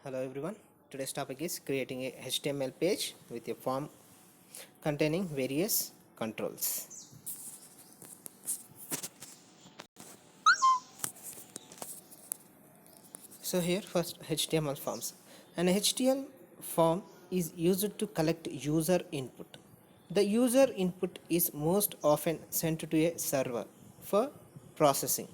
Hello everyone. Today's topic is creating a HTML page with a form containing various controls. So here first HTML forms. An HTML form is used to collect user input. The user input is most often sent to a server for processing.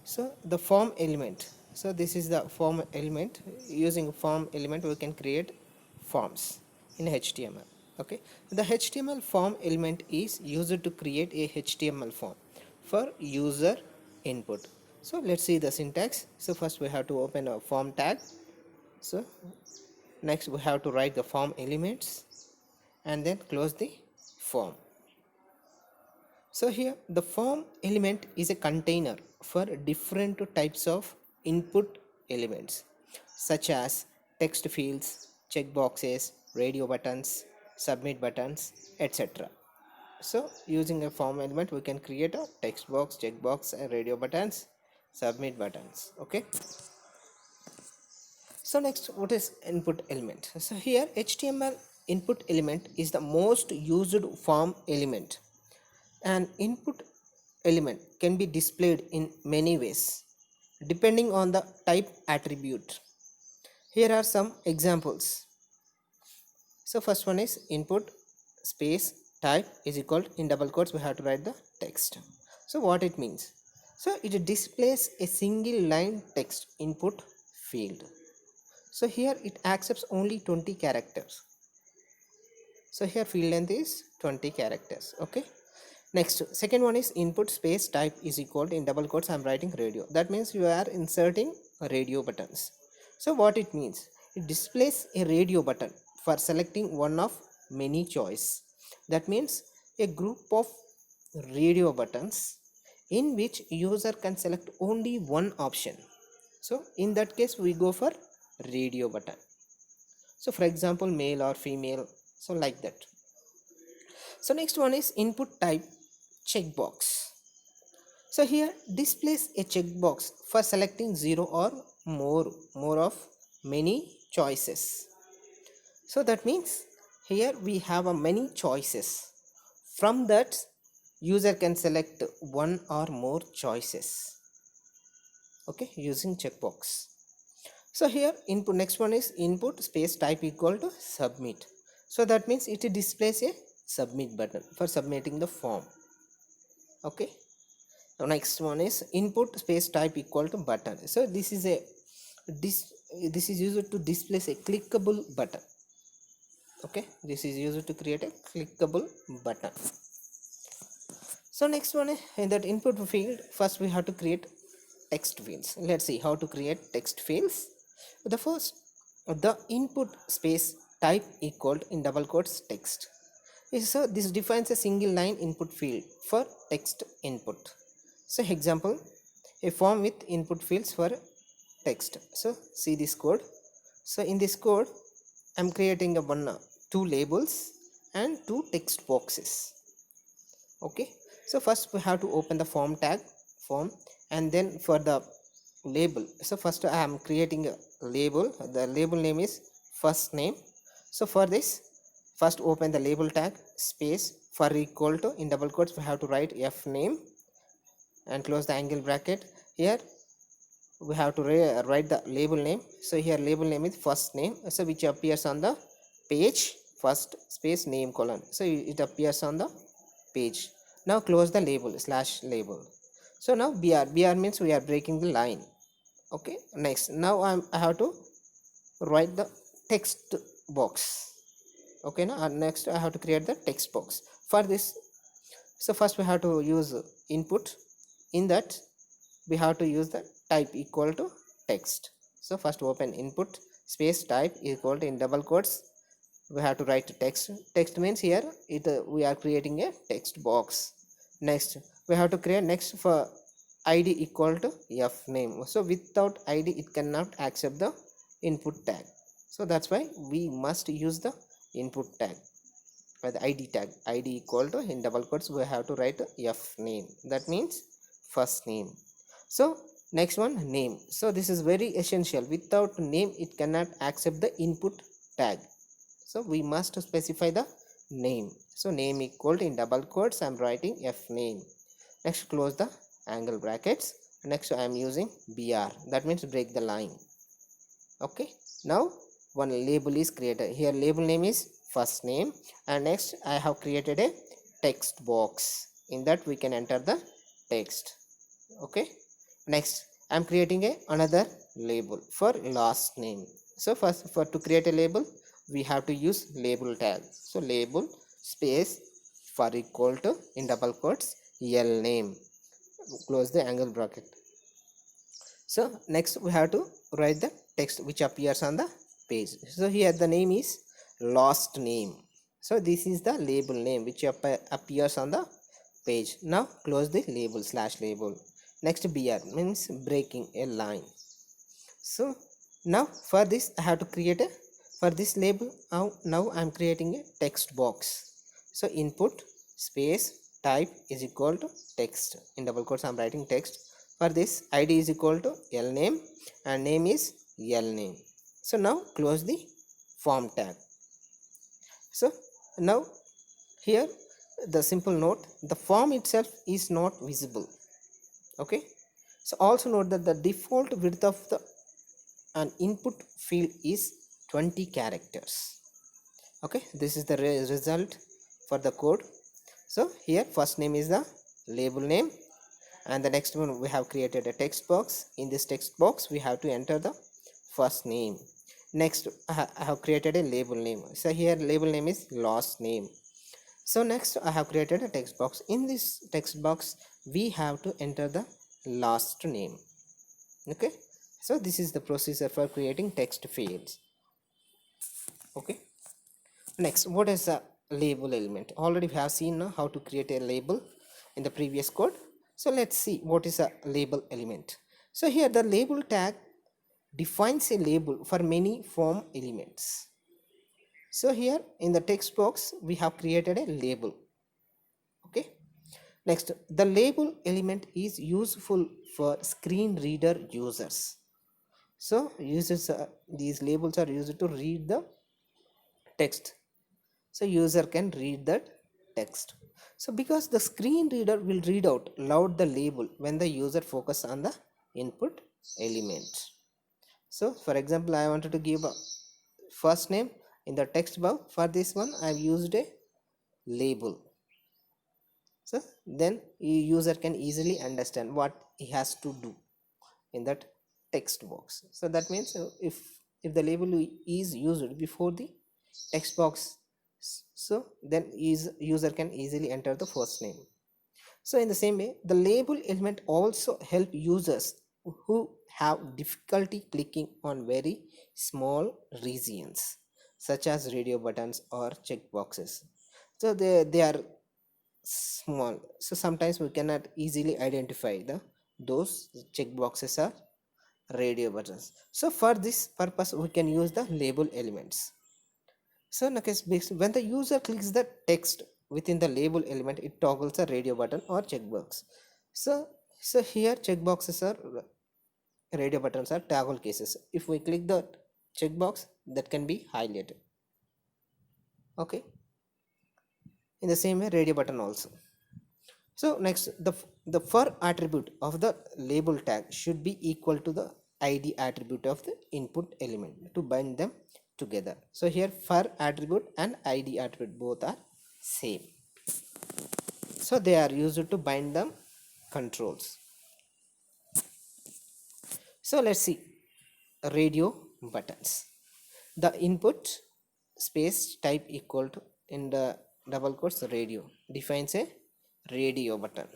So the form element. So this is the form element. Using form element we can create forms in HTML. Okay. The HTML form element is used to create a HTML form for user input. So let's see the syntax. So first we have to open a form tag. So next we have to write the form elements and then close the form. So here the form element is a container for different types of input elements such as text fields, checkboxes, radio buttons, submit buttons, etc. So using a form element we can create a text box, checkbox and radio buttons, submit buttons. Okay. So next, what is input element? So here HTML input element is the most used form element. An input element can be displayed in many ways depending on the type attribute. Here are some examples. So first one is input space type is equal to, in double quotes we have to write the text. So what it means? So it displays a single line text input field. So here it accepts only 20 characters. So here field length is 20 characters. Okay. Next, second one is input space type is equal to, in double quotes I'm writing radio. That means you are inserting radio buttons. So what it means? It displays a radio button for selecting one of many choice. That means a group of radio buttons in which user can select only one option. So in that case we go for radio button. So for example male or female, so like that. So next one is input type checkbox. So here displays a checkbox for selecting 0 or more of many choices. So that means here we have a many choices. From that user can select one or more choices. Okay, using checkbox. So here input, next one is input space type equal to submit. So that means it displays a submit button for submitting the form. Okay. Now next one is input space type equal to button. So this is this is used to display a clickable button. Okay, this is used to create a clickable button. So next one is in that input field, first we have to create text fields. Let's see how to create text fields. The first, the input space type equal to, in double quotes text. So this defines a single line input field for text input. So example, a form with input fields for text. So see this code. So in this code I'm creating a two labels and two text boxes. Okay, so first we have to open the form tag form, and then for the label, so first I am creating a label. The label name is first name. So for this, first open the label tag space for equal to, in double quotes we have to write f name and close the angle bracket. Here we have to write the label name. So here label name is first name, so which appears on the page, first space name colon, so it appears on the page. Now close the label slash label. So now br means we are breaking the line. Okay, next now I have to write the text box. Okay, now next I have to create the text box for this. So first we have to use input. In that we have to use the type equal to text. So first open input space type equal to, in double quotes we have to write text. Text means here we are creating a text box. Next we have to create next for id equal to f name. So without id it cannot accept the input tag. So that's why we must use the input tag by the id tag. Id equal to, in double quotes we have to write f name. That means first name. So Next one, name. So this is very essential. Without name it cannot accept the input tag, so we must specify the name. So name equal to, in double quotes I'm writing f name. Next, close the angle brackets. Next I am using br, that means break the line. Okay, now one label is created here. Label name is first name, and next I have created a text box. In that we can enter the text. Okay, next I'm creating another label for last name. So first, for to create a label we have to use label tag. So label space for equal to, in double quotes, l name, close the angle bracket. So next we have to write the text which appears on the page. So here the name is last name, so this is the label name which appears on the page. Now close the label slash label. Next, br means breaking a line. So now for this I have to create a, for this label now I'm creating a text box. So input space type is equal to text, in double quotes I'm writing text. For this id is equal to l name and name is l name. So now close the form tag. So now here the simple note, the form itself is not visible. Okay, so also note that the default width of the an input field is 20 characters. Okay, this is the result for the code. So here first name is the label name, and the next one we have created a text box. In this text box we have to enter the first name. Next I have created a label name. So here label name is last name. So next I have created a text box. In this text box we have to enter the last name. Okay, so this is the procedure for creating text fields. Okay, next, what is a label element? Already we have seen now how to create a label in the previous code. So let's see what is a label element. So here the label tag defines a label for many form elements. So here in the text box we have created a label. Okay, next, the label element is useful for screen reader users. So users these labels are used to read the text, so user can read that text. So because the screen reader will read out loud the label when the user focus on the input element. So for example I wanted to give a first name in the text box. For this one I have used a label, so then user can easily understand what he has to do in that text box. So that means if the label is used before the text box, so then user can easily enter the first name. So in the same way the label element also help users who have difficulty clicking on very small regions such as radio buttons or checkboxes. So they are small, so sometimes we cannot easily identify the those checkboxes are radio buttons. So for this purpose we can use the label elements. So in the case when the user clicks the text within the label element, it toggles a radio button or checkbox. So here checkboxes are radio buttons are toggle cases. If we click the checkbox, that can be highlighted. Okay, in the same way radio button also. So next, the for attribute of the label tag should be equal to the id attribute of the input element to bind them together. So here for attribute and id attribute both are same, so they are used to bind them controls. So let's see radio buttons. The input space type equal to, in the double quotes, radio defines a radio button.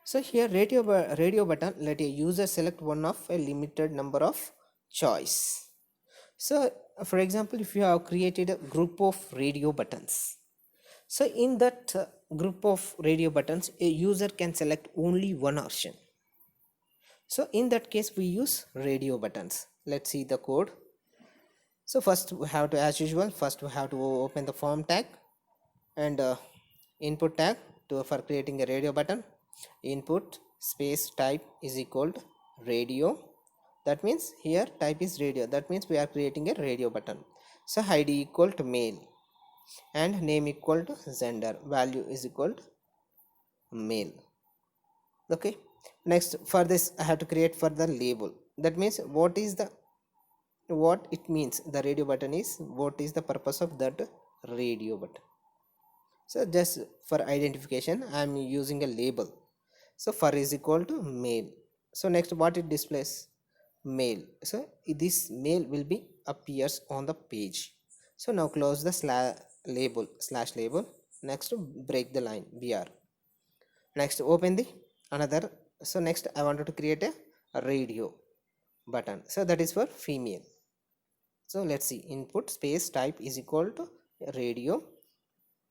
So here radio button let a user select one of a limited number of choice. So for example, if you have created a group of radio buttons, so in that group of radio buttons a user can select only one option. So in that case we use radio buttons. Let's see the code. So first we have to, as usual, first we have to open the form tag and input tag to for creating a radio button. Input space type is equal to radio. That means here type is radio, that means we are creating a radio button. So id equal to male and name equal to gender, value is equal to male. Okay, next for this I have to create for the label. That means what it means, the radio button is, what is the purpose of that radio button. So just for identification I am using a label. So for is equal to male. So next what it displays, male. So this male will be appears on the page. So now close the slash label. Next break the line br. Next open the another. So next I wanted to create a radio button, so that is for female. So let's see, input space type is equal to radio,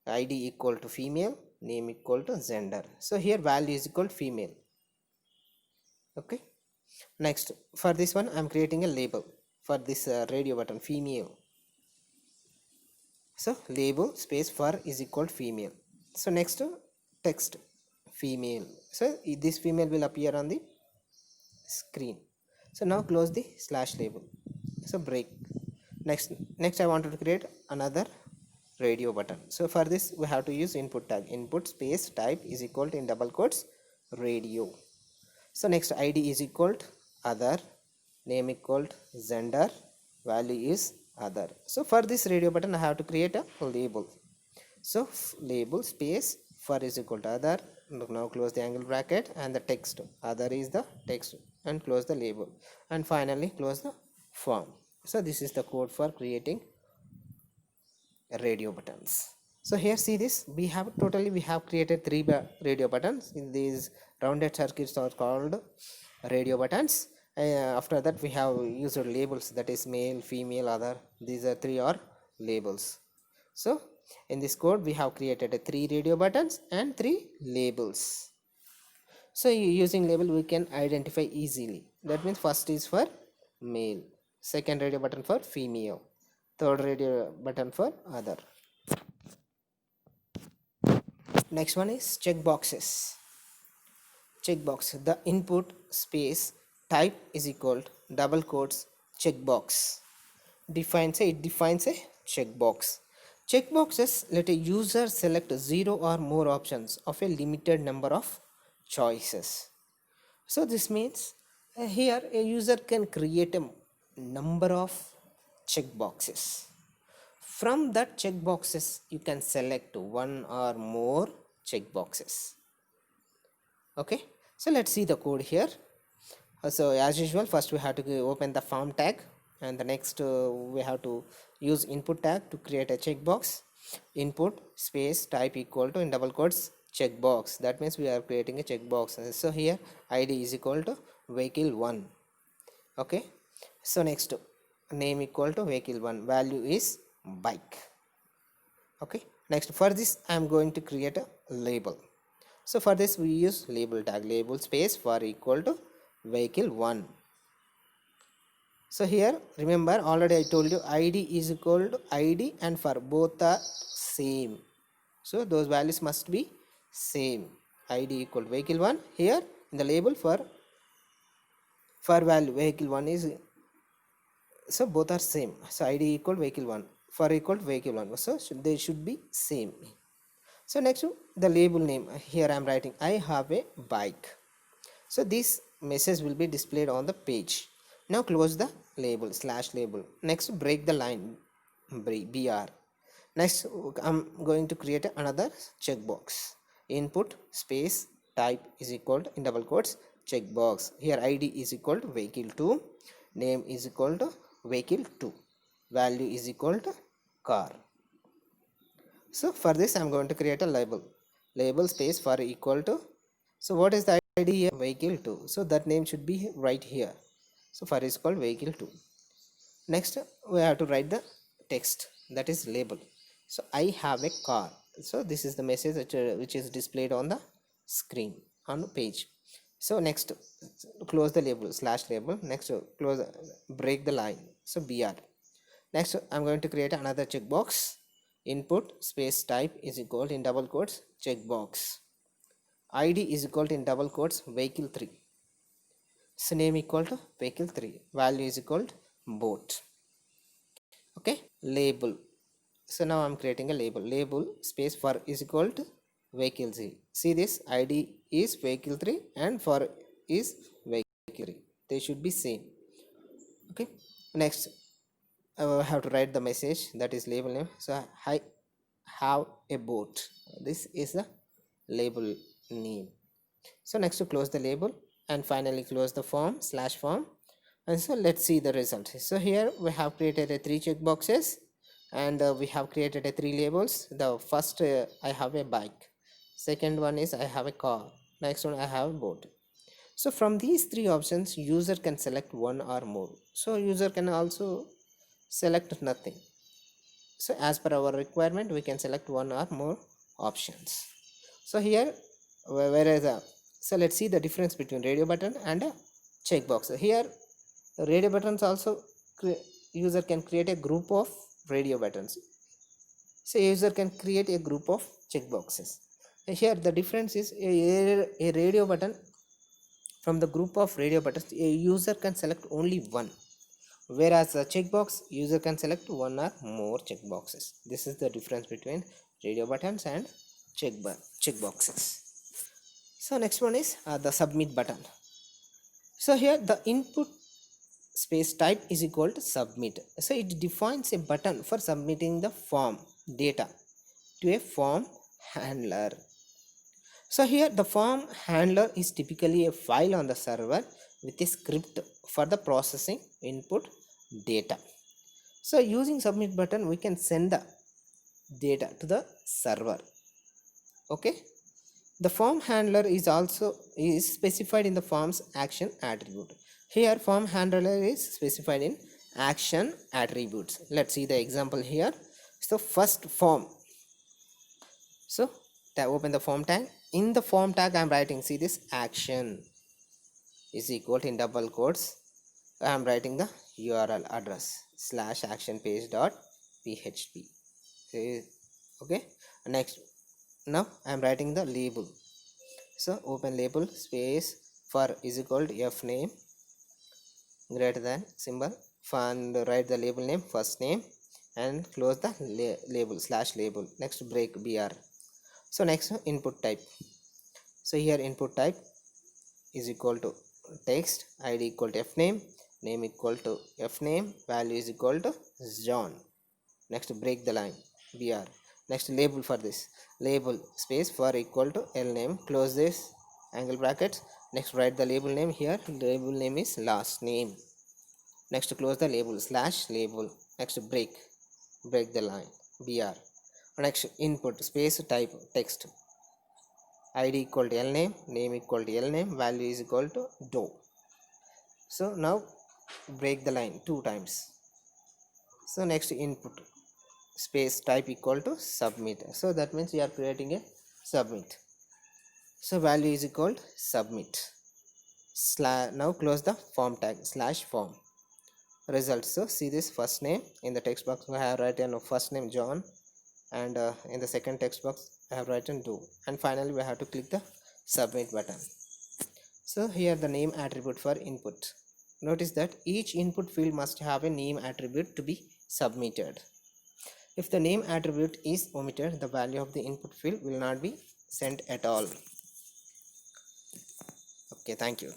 id equal to female, name equal to gender. So here value is equal to female. Okay, next for this one I'm creating a label for this radio button female. So label space for is equal to female. So next text female. So this female will appear on the screen. So now close the slash label. So break. Next I wanted to create another radio button. So for this we have to use input tag, input space type is equal to in double quotes radio. So next id is equal to other, name equal to gender, value is other. So for this radio button I have to create a label. So label space for is equal to other. Now close the angle bracket and the text, other is the text, and close the label, and finally close the form. So this is the code for creating radio buttons. So here see this, we have created three radio buttons. In these rounded circuits are called radio buttons. After that we have used labels, that is male, female, other. These are three are labels. So in this code we have created three radio buttons and three labels. So using label we can identify easily. That means first is for male, second radio button for female, third radio button for other. Next one is checkboxes. Checkbox, the input space type is equal to double quotes checkbox. It defines a checkbox. Checkboxes let a user select 0 or more options of a limited number of choices. So this means here a user can create a number of checkboxes. From that checkboxes you can select one or more checkboxes. Okay, so let's see the code here. So as usual, first we have to open the form tag, and the next we have to use input tag to create a checkbox. Input space type equal to in double quotes checkbox. That means we are creating a checkbox. So here id is equal to vehicle 1. Okay, so next name equal to vehicle 1, value is bike. Okay, next for this I am going to create a label. So for this we use label tag, label space for equal to vehicle 1. So here remember already I told you id is equal to id, and for both are same, so those values must be same. id equal to vehicle 1. Here in the label for value vehicle 1 is, so both are same. So id equal vehicle 1, for equal to vehicle 1, so they should be same. So next the label name, here I am writing I have a bike. So this message will be displayed on the page. Now close the label slash label. Next break the line br. Next I'm going to create another checkbox. Input space type is equal to in double quotes checkbox. Here id is equal to vehicle 2, name is equal to vehicle 2, value is equal to car. So for this I am going to create a label space for equal to, so what is the id here, vehicle 2, so that name should be right here. So for is called vehicle 2. Next we have to write the text, that is label. So I have a car. So this is the message which is displayed on the screen on the page. So next close the label slash label. Next close, break the line, so br. Next I'm going to create another checkbox. Input space type is equal in double quotes checkbox. ID is equal to in double quotes vehicle 3. So name equal to vehicle 3. Value is equal to boat. Okay, label. So now I'm creating a label. Label space for is equal to vehicle 3. See this ID is vehicle 3 and for is vehicle 3. They should be same. Okay. Next, I have to write the message, that is label name. So I have a boat. This is the label name. So next to close the label and finally close the form slash form. And so let's see the result. So here we have created a 3 check boxes and we have created a 3 labels. The first I have a bike, second one is I have a car, next one I have a boat. So from these 3 options user can select one or more. So user can also select nothing. So as per our requirement we can select one or more options. So here whereas so let's see the difference between radio button and a checkbox. Here radio buttons also user can create a group of radio buttons. So user can create a group of checkboxes. Here the difference is a radio button, from the group of radio buttons a user can select only one, whereas a checkbox user can select one or more checkboxes. This is the difference between radio buttons and checkboxes. So next one is the submit button. So here the input space type is equal to submit. So it defines a button for submitting the form data to a form handler. So here the form handler is typically a file on the server with a script for the processing input data. So using submit button we can send the data to the server. Okay. The form handler is also specified in the form's action attribute. Here form handler is specified in action attributes. Let's see the example here. So first form. So open the form tag. In the form tag I am writing, see this action is equal to in double quotes I am writing the URL address slash action page dot php. Okay. Next, now I am writing the label. So open label space for is equal to f name greater than symbol and write the label name first name and close the label slash label. Next break br. So next input type. So here input type is equal to text, id equal to f name, name equal to f name, value is equal to John. Next break the line br. Next label for this, label space for equal to l name, close this angle brackets. Next write the label name here, label name is last name. Next close the label slash label. Next break the line br. Next input space type text, id equal to l name, name equal to l name, value is equal to do. So now break the line 2 times. So next input space type equal to submit. So that means you are creating a submit. So value is equal to submit. Now close the form tag slash form result. So see this first name, in the text box we have written first name John, and in the second text box I have written do, and finally we have to click the submit button. So here the name attribute for input. Notice that each input field must have a name attribute to be submitted. If the name attribute is omitted, the value of the input field will not be sent at all. Okay, thank you.